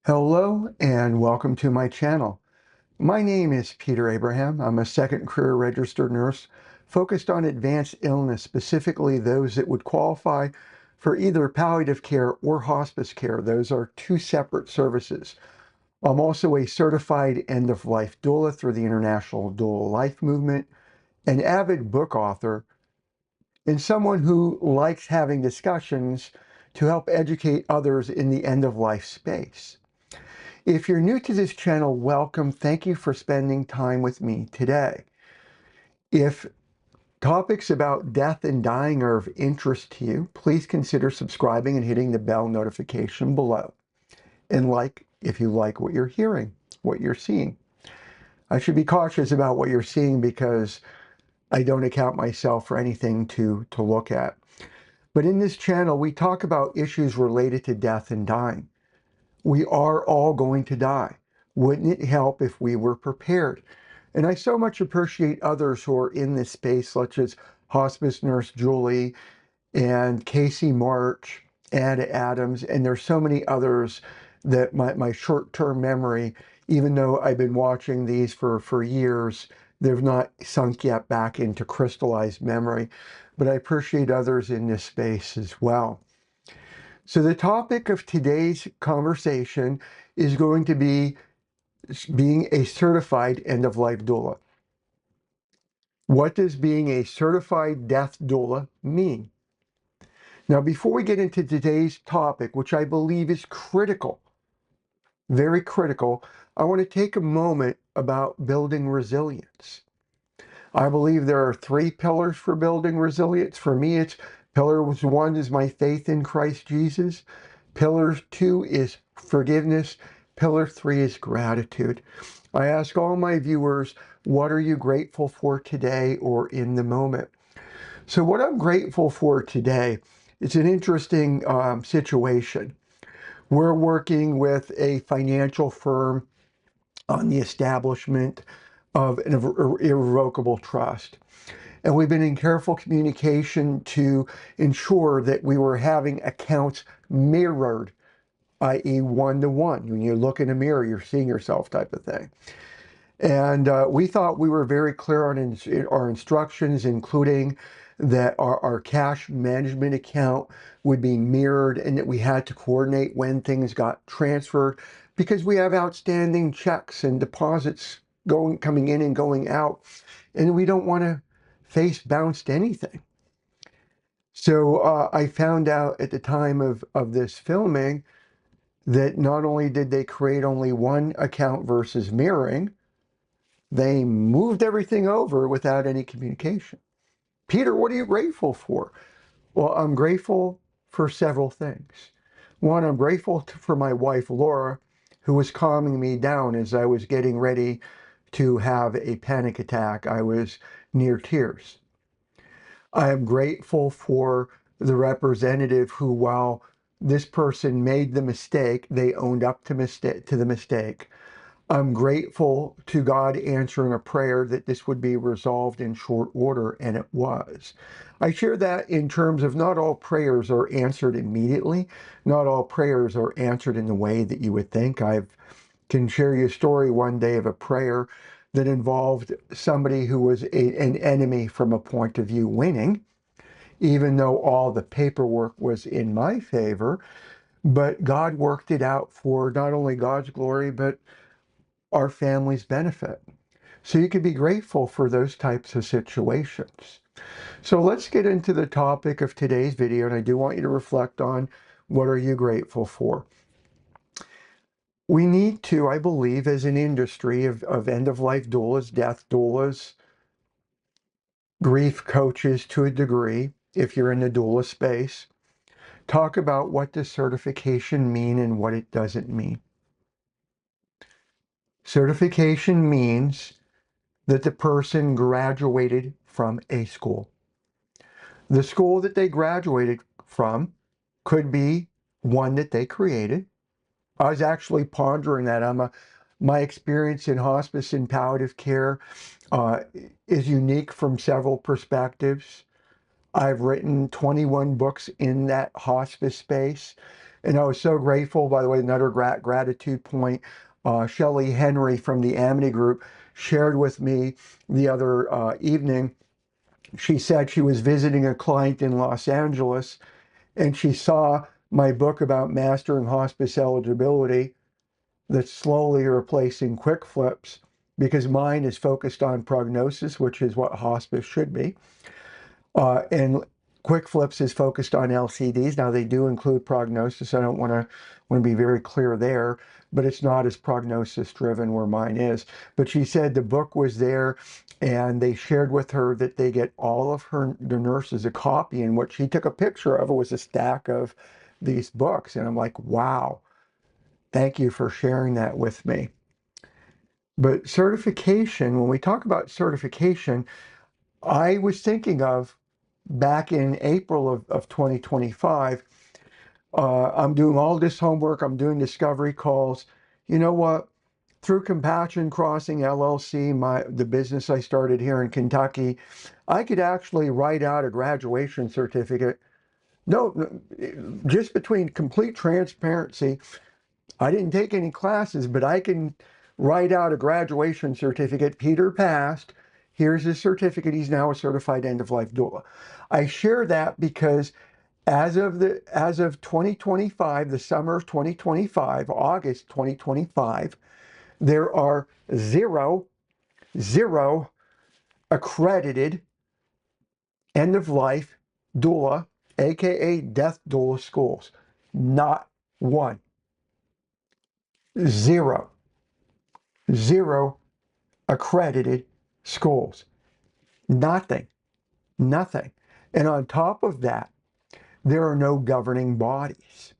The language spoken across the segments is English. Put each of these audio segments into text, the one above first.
Hello and welcome to my channel. My name is Peter Abraham. I'm a second career registered nurse focused on advanced illness, specifically those that would qualify for either palliative care or hospice care. Those are two separate services. I'm also a certified end-of-life doula through the International Doula Life Movement, an avid book author, and someone who likes having discussions to help educate others in the end-of-life space. If you're new to this channel, welcome. Thank you for spending time with me today. If topics about death and dying are of interest to you, please consider subscribing and hitting the bell notification below. And if you like what you're hearing, what you're seeing. I should be cautious about what you're seeing because I don't account myself for anything to look at. But in this channel, we talk about issues related to death and dying. We are all going to die. Wouldn't it help if we were prepared? And I so much appreciate others who are in this space, such as hospice nurse Julie and Casey March, Ada Adams, and there's so many others that my short-term memory, even though I've been watching these for years, they've not sunk yet back into crystallized memory. But I appreciate others in this space as well. So the topic of today's conversation is going to be being a certified end-of-life doula. What does being a certified death doula mean? Now, before we get into today's topic, which I believe is critical, very critical, I want to take a moment about building resilience. I believe there are three pillars for building resilience. For me, it's pillar one is my faith in Christ Jesus. Pillar two is forgiveness. Pillar three is gratitude. I ask all my viewers, what are you grateful for today or in the moment? So what I'm grateful for today, it's an interesting situation. We're working with a financial firm on the establishment of an irrevocable trust. And we've been in careful communication to ensure that we were having accounts mirrored, i.e. one-to-one. When you look in a mirror, you're seeing yourself type of thing. And we thought we were very clear on our instructions, including that our cash management account would be mirrored and that we had to coordinate when things got transferred because we have outstanding checks and deposits coming in and going out, and we don't want to face bounced anything. So I found out at the time of this filming that not only did they create only one account versus mirroring, they moved everything over without any communication. Peter, what are you grateful for? Well, I'm grateful for several things. One, I'm grateful for my wife, Laura, who was calming me down as I was getting ready to have a panic attack. I was near tears. I am grateful for the representative who, while this person made the mistake, they owned up to the mistake. I'm grateful to God answering a prayer that this would be resolved in short order, and it was. I share that in terms of not all prayers are answered immediately. Not all prayers are answered in the way that you would think. I can share you a story one day of a prayer that involved somebody who was an enemy from a point of view winning, even though all the paperwork was in my favor. But God worked it out for not only God's glory, but our family's benefit. So you can be grateful for those types of situations. So let's get into the topic of today's video, and I do want you to reflect on what are you grateful for. We need to, I believe, as an industry of end-of-life doulas, death doulas, grief coaches to a degree, if you're in the doula space, talk about what does certification mean and what it doesn't mean. Certification means that the person graduated from a school. The school that they graduated from could be one that they created. I was actually pondering that. My experience in hospice and palliative care is unique from several perspectives. I've written 21 books in that hospice space. And I was so grateful, by the way, another gratitude point. Shelley Henry from the Amity Group shared with me the other evening. She said she was visiting a client in Los Angeles and she saw my book about mastering hospice eligibility that's slowly replacing quick flips because mine is focused on prognosis, which is what hospice should be. And quick flips is focused on LCDs. Now they do include prognosis. I don't want to be very clear there, but it's not as prognosis driven where mine is. But she said the book was there and they shared with her that they get all of the nurses a copy, and what she took a picture of was a stack of these books. And I'm like, wow, thank you for sharing that with me. But certification, when we talk about certification, I was thinking of back in April of 2025, I'm doing all this homework, I'm doing discovery calls. You know what? Through Compassion Crossing LLC, the business I started here in Kentucky, I could actually write out a graduation certificate. No, just between complete transparency, I didn't take any classes, but I can write out a graduation certificate. Peter passed. Here's his certificate. He's now a certified end-of-life doula. I share that because as of 2025, the summer of 2025, August 2025, there are zero accredited end-of-life doula, aka death doula schools. Not one. Zero accredited schools. Nothing. Nothing. And on top of that, there are no governing bodies.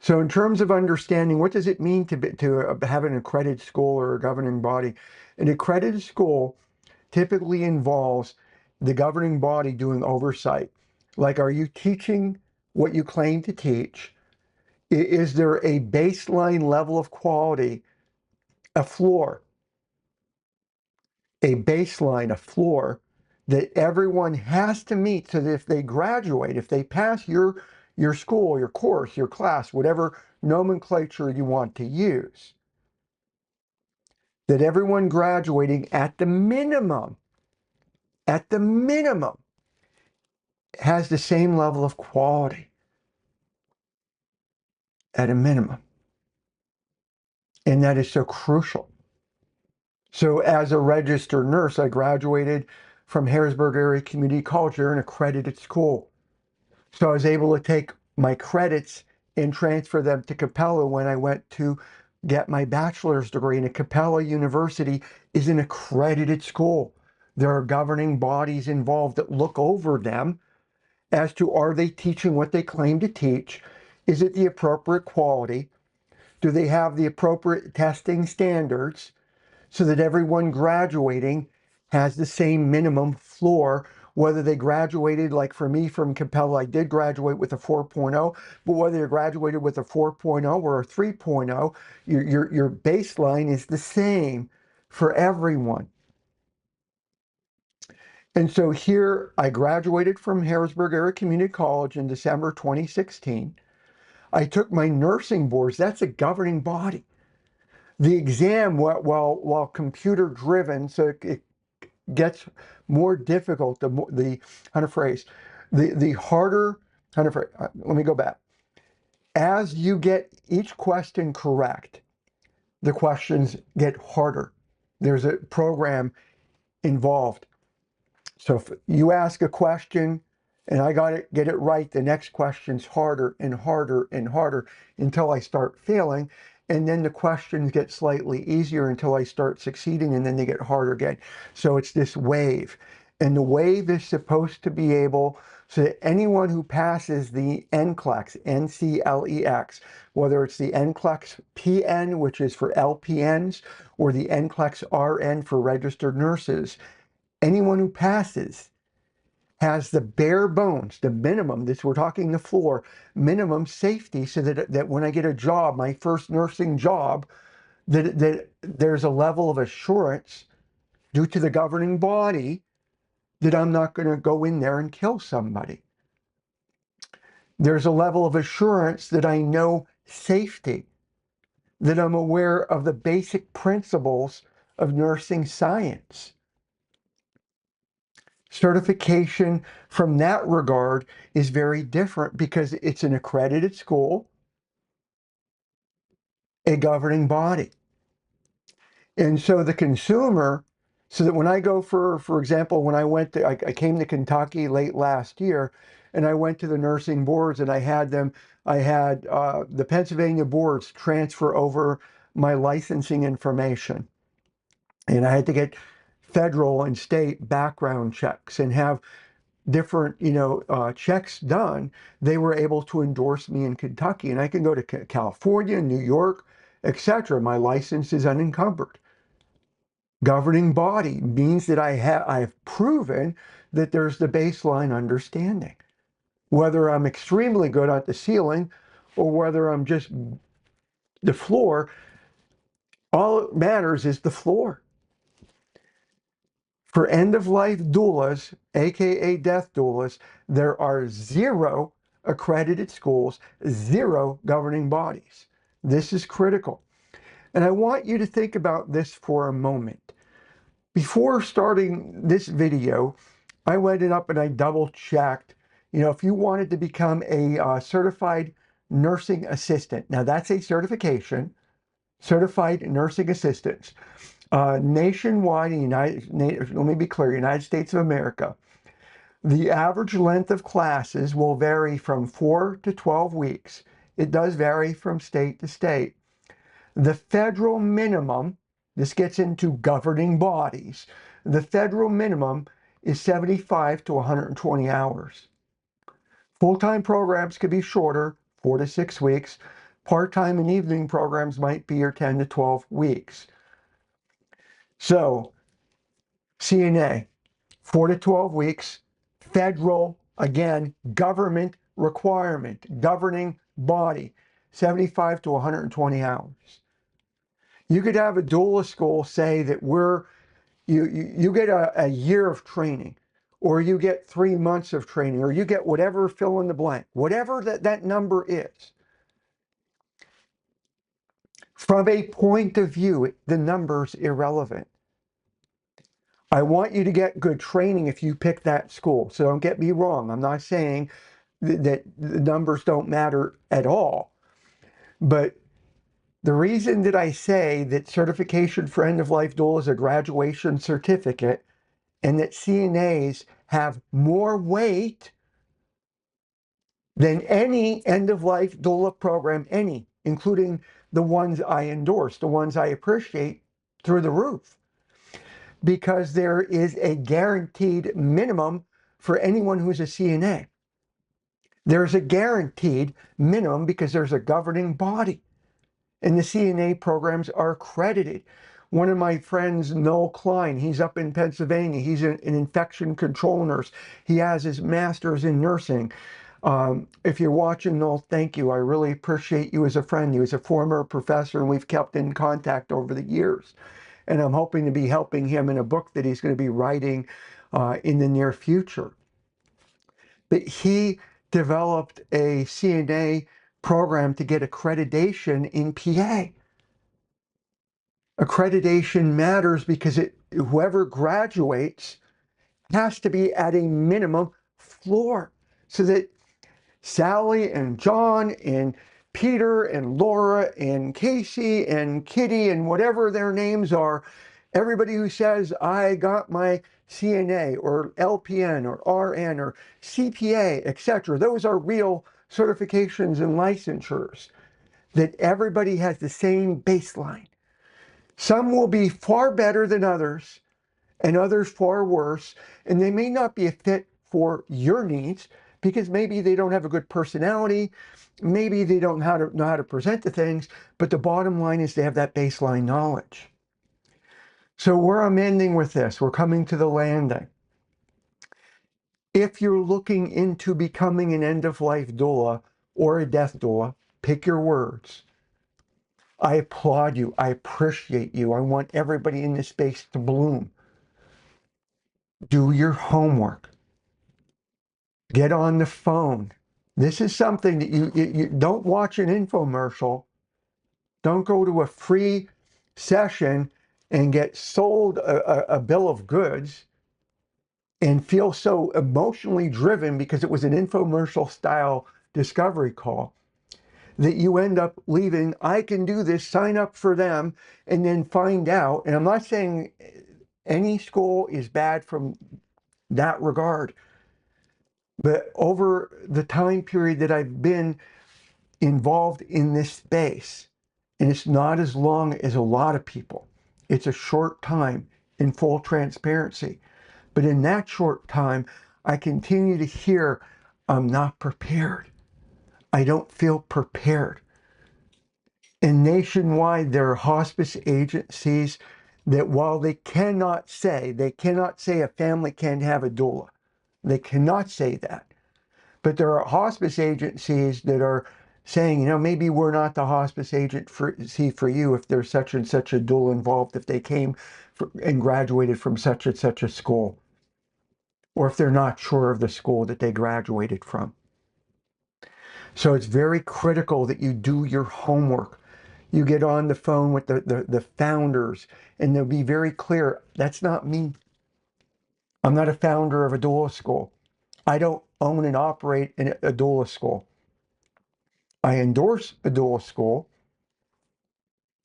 So in terms of understanding, what does it mean to have an accredited school or a governing body? An accredited school typically involves the governing body doing oversight. Like, are you teaching what you claim to teach? Is there a baseline level of quality, a floor, a floor that everyone has to meet so that if they graduate, if they pass your school, your course, your class, whatever nomenclature you want to use, that everyone graduating at the minimum, has the same level of quality at a minimum. And that is so crucial. So as a registered nurse, I graduated from Harrisburg Area Community College. They're an accredited school. So I was able to take my credits and transfer them to Capella when I went to get my bachelor's degree. And Capella University is an accredited school. There are governing bodies involved that look over them as to, are they teaching what they claim to teach? Is it the appropriate quality? Do they have the appropriate testing standards so that everyone graduating has the same minimum floor, whether they graduated, like for me from Capella, I did graduate with a 4.0, but whether you graduated with a 4.0 or a 3.0, your baseline is the same for everyone. And so here I graduated from Harrisburg Area Community College in December 2016. I took my nursing boards. That's a governing body. The exam, while computer driven, so it gets more difficult, the how to phrase, the harder, how to phrase, let me go back. As you get each question correct, the questions get harder. There's a program involved. So if you ask a question and I get it right, the next question's harder and harder and harder until I start failing. And then the questions get slightly easier until I start succeeding, and then they get harder again. So it's this wave. And the wave is supposed to be able, so that anyone who passes the NCLEX, NCLEX, whether it's the NCLEX PN, which is for LPNs, or the NCLEX RN for registered nurses, anyone who passes has the bare bones, the minimum, this we're talking the floor, minimum safety, so that when I get a job, my first nursing job, that there's a level of assurance due to the governing body that I'm not going to go in there and kill somebody. There's a level of assurance that I know safety, that I'm aware of the basic principles of nursing science. Certification from that regard is very different because it's an accredited school, a governing body. And so the consumer, so that when I go for example, when I came to Kentucky late last year, and I went to the nursing boards and I had the Pennsylvania boards transfer over my licensing information. And I had to get federal and state background checks and have different, checks done. They were able to endorse me in Kentucky, and I can go to California, New York, etc. My license is unencumbered. Governing body means that I've proven that there's the baseline understanding. Whether I'm extremely good at the ceiling or whether I'm just the floor, all that matters is the floor. For end-of-life doulas, aka death doulas, there are 0 accredited schools, 0 governing bodies. This is critical. And I want you to think about this for a moment. Before starting this video, I went up and I double checked, if you wanted to become a certified nursing assistant. Now that's a certification, certified nursing assistants. Nationwide, let me be clear, United States of America, the average length of classes will vary from 4 to 12 weeks. It does vary from state to state. The federal minimum, this gets into governing bodies, the federal minimum is 75 to 120 hours. Full-time programs could be shorter, 4 to 6 weeks. Part-time and evening programs might be your 10 to 12 weeks. So, CNA, 4 to 12 weeks, federal, again, government requirement, governing body, 75 to 120 hours. You could have a doula school say that you get a year of training, or you get 3 months of training, or you get whatever, fill in the blank, whatever that number is. From a point of view, the number's irrelevant. I want you to get good training if you pick that school. So don't get me wrong. I'm not saying that the numbers don't matter at all. But the reason that I say that certification for end-of-life doula is a graduation certificate and that CNAs have more weight than any end-of-life doula program, including the ones I endorse, the ones I appreciate through the roof. Because there is a guaranteed minimum for anyone who's a CNA. There's a guaranteed minimum because there's a governing body, and the CNA programs are accredited. One of my friends, Noel Klein, he's up in Pennsylvania. He's an infection control nurse. He has his master's in nursing. If you're watching, Noel, thank you. I really appreciate you as a friend. He was a former professor, and we've kept in contact over the years. And I'm hoping to be helping him in a book that he's going to be writing in the near future. But he developed a CNA program to get accreditation in PA. Accreditation matters because whoever graduates has to be at a minimum floor so that Sally and John and Peter and Laura and Casey and Kitty and whatever their names are, everybody who says, I got my CNA or LPN or RN or CPA, etc., those are real certifications and licensures, that everybody has the same baseline. Some will be far better than others, and others far worse, and they may not be a fit for your needs because maybe they don't have a good personality, maybe they don't know how to present the things, but the bottom line is they have that baseline knowledge. So where I'm ending with this, we're coming to the landing. If you're looking into becoming an end-of-life doula or a death doula, pick your words. I applaud you. I appreciate you. I want everybody in this space to bloom. Do your homework. Get on the phone. This is something that you don't watch an infomercial. Don't go to a free session and get sold a bill of goods and feel so emotionally driven because it was an infomercial style discovery call that you end up leaving. I can do this, sign up for them, and then find out. And I'm not saying any school is bad from that regard, but over the time period that I've been involved in this space, and it's not as long as a lot of people, it's a short time in full transparency. But in that short time, I continue to hear, I'm not prepared. I don't feel prepared. And nationwide, there are hospice agencies that while they cannot say a family can't have a doula. They cannot say that. But there are hospice agencies that are saying, maybe we're not the hospice agency for you if there's such and such a doula involved, if they came and graduated from such and such a school, or if they're not sure of the school that they graduated from. So it's very critical that you do your homework. You get on the phone with the founders, and they'll be very clear, that's not me. I'm not a founder of a doula school. I don't own and operate a doula school. I endorse a doula school.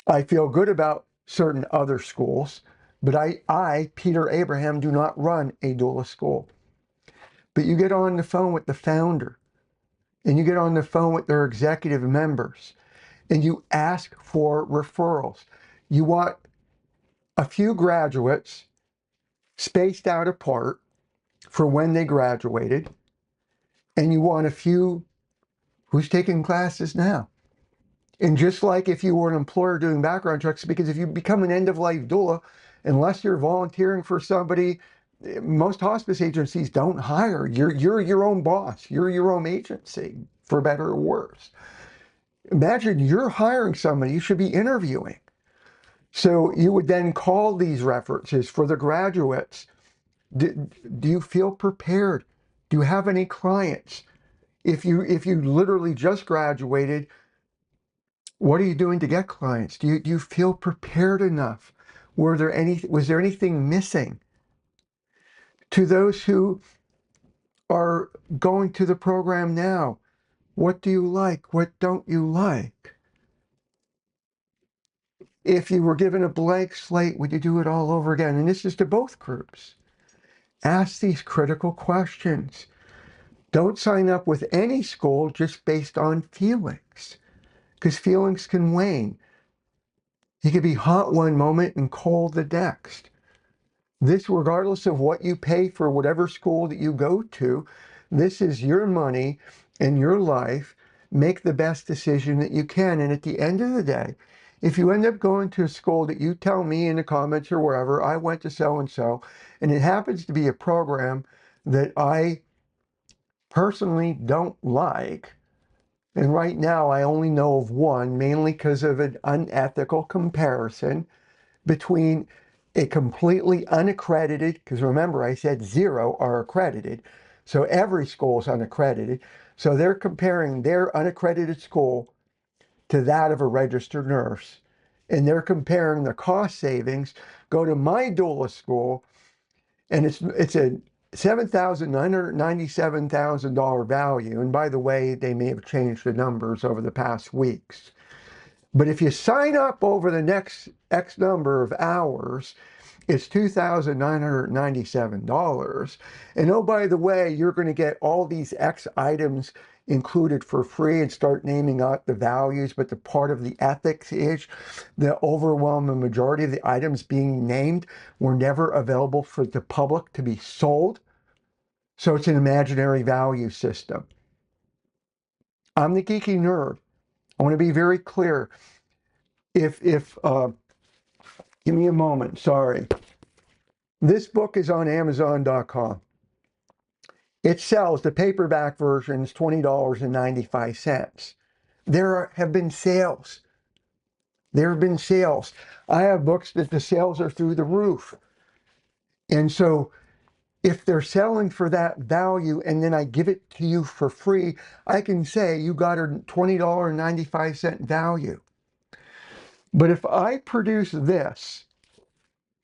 I feel good about certain other schools, but I, Peter Abraham, do not run a doula school. But you get on the phone with the founder, and you get on the phone with their executive members, and you ask for referrals. You want a few graduates spaced out apart for when they graduated, and you want a few who's taking classes now. And just like if you were an employer doing background checks, because if you become an end-of-life doula, unless you're volunteering for somebody, most hospice agencies don't hire. You're your own boss. You're your own agency, for better or worse. Imagine you're hiring somebody, you should be interviewing. So you would then call these references for the graduates. Do you feel prepared? Do you have any clients? If you literally just graduated, what are you doing to get clients? Do you feel prepared enough? Was there anything missing? To those who are going to the program now, what do you like? What don't you like? If you were given a blank slate, would you do it all over again? And this is to both groups. Ask these critical questions. Don't sign up with any school just based on feelings, because feelings can wane. You could be hot one moment and cold the next. This, regardless of what you pay for whatever school that you go to, this is your money and your life. Make the best decision that you can. And at the end of the day, if you end up going to a school that you tell me in the comments or wherever, I went to so-and-so, and it happens to be a program that I personally don't like, and right now I only know of one, mainly because of an unethical comparison between a completely unaccredited, because remember I said 0 are accredited, so every school is unaccredited. So they're comparing their unaccredited school to that of a registered nurse, and they're comparing the cost savings. Go to my doula school, and it's a $7,997,000 value. And by the way, they may have changed the numbers over the past weeks. But if you sign up over the next X number of hours, it's $2,997. And oh, by the way, you're going to get all these X items included for free, and start naming out the values. But the part of the ethics is the overwhelming majority of the items being named were never available for the public to be sold. So it's an imaginary value system. I'm the geeky nerd. I want to be very clear. Give me a moment, sorry. This book is on Amazon.com. It sells, the paperback version is $20.95. There have been sales. There have been sales. I have books that the sales are through the roof. And so If they're selling for that value and then I give it to you for free, I can say you got a $20.95 value. But if I produce this,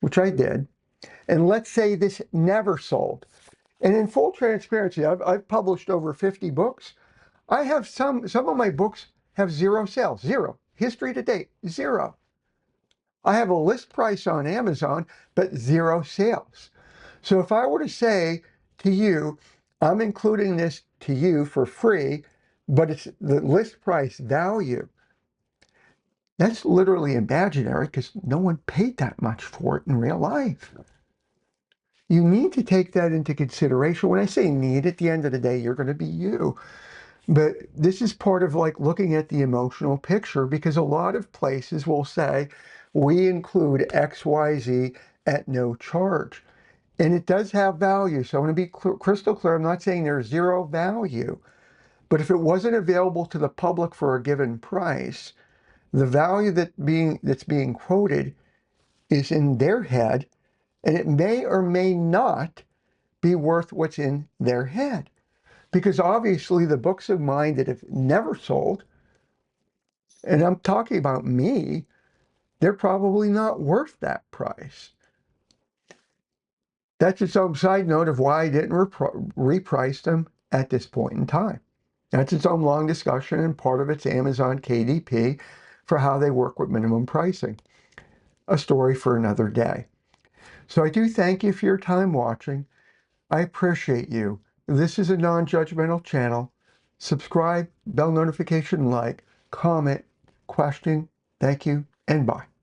which I did, and let's say this never sold, and in full transparency, I've published over 50 books. I have some of my books have zero sales, zero. History to date, zero. I have a list price on Amazon, but zero sales. So if I were to say to you, I'm including this to you for free, but it's the list price value, that's literally imaginary because no one paid that much for it in real life. You need to take that into consideration. When I say need, at the end of the day, you're going to be you. But this is part of like looking at the emotional picture, because a lot of places will say, we include XYZ at no charge. And it does have value. So I want to be crystal clear. I'm not saying there's zero value, but if it wasn't available to the public for a given price, the value that's being quoted is in their head, and it may or may not be worth what's in their head. Because obviously the books of mine that have never sold, and I'm talking about me, they're probably not worth that price. That's its own side note of why I didn't reprice them at this point in time. That's its own long discussion, and part of it's Amazon KDP for how they work with minimum pricing. A story for another day. So I do thank you for your time watching. I appreciate you. This is a non-judgmental channel. Subscribe, bell notification, like, comment, question. Thank you, and bye.